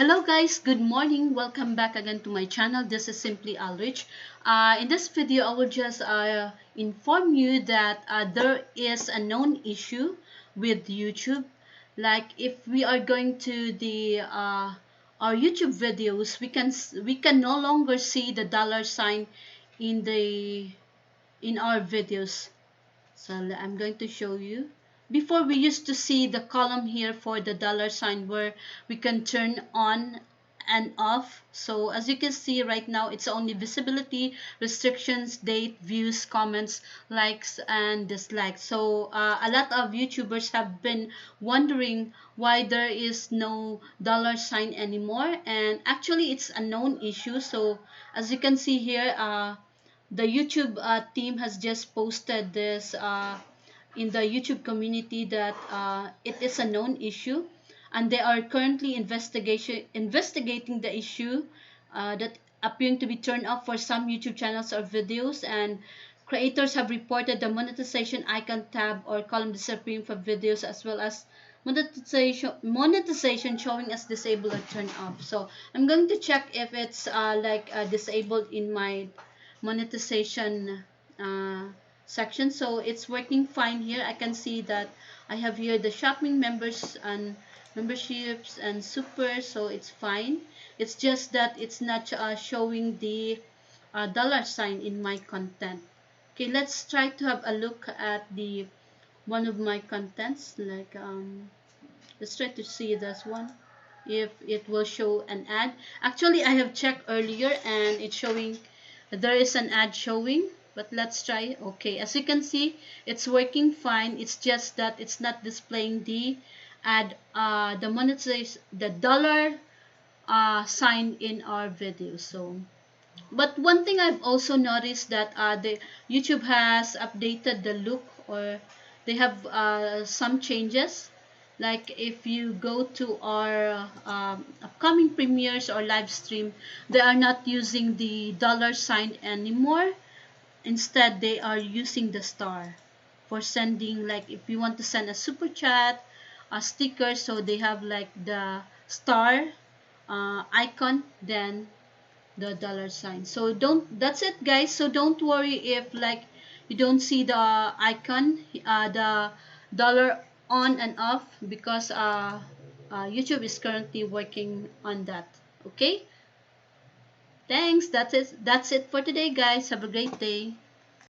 Hello guys, good morning. Welcome back again to my channel. This is simply AlRitch. In this video, I will just inform you that there is a known issue with YouTube. Like if we are going to the our YouTube videos, we can no longer see the dollar sign in the in our videos. So I'm going to show you. Before we used to see the column here for the dollar sign where we can turn on and off. So as you can see right now, it's only visibility, restrictions, date, views, comments, likes, and dislikes. So a lot of YouTubers have been wondering why there is no dollar sign anymore. And actually, it's a known issue. So as you can see here, the YouTube team has just posted this in the YouTube community that it is a known issue, and they are currently investigating the issue that appearing to be turned off for some YouTube channels or videos. And creators have reported the monetization icon tab or column disappearing from videos, as well as monetization showing as disabled or turned off. So I'm going to check if it's disabled in my monetization section. So it's working fine here. I can see that I have here the shopping members and memberships and super, so it's fine. It's just that it's not showing the dollar sign in my content. Okay, let's try to have a look at the one of my contents. Let's try to see this one, if it will show an ad. Actually, I have checked earlier and it's showing there is an ad showing, but let's try. Okay, as you can see, it's working fine. It's just that it's not displaying the ad, the monetization, the dollar sign in our video. So but one thing I've also noticed that the YouTube has updated the look, or they have some changes. Like if you go to our upcoming premieres or live stream, they are not using the dollar sign anymore. Instead, they are using the star for sending. Like if you want to send a super chat, a sticker, so they have like the star icon, then the dollar sign. So don't, that's it guys. So don't worry if like you don't see the icon, the dollar on and off, because YouTube is currently working on that. Okay, thanks. That's it for today guys. Have a great day.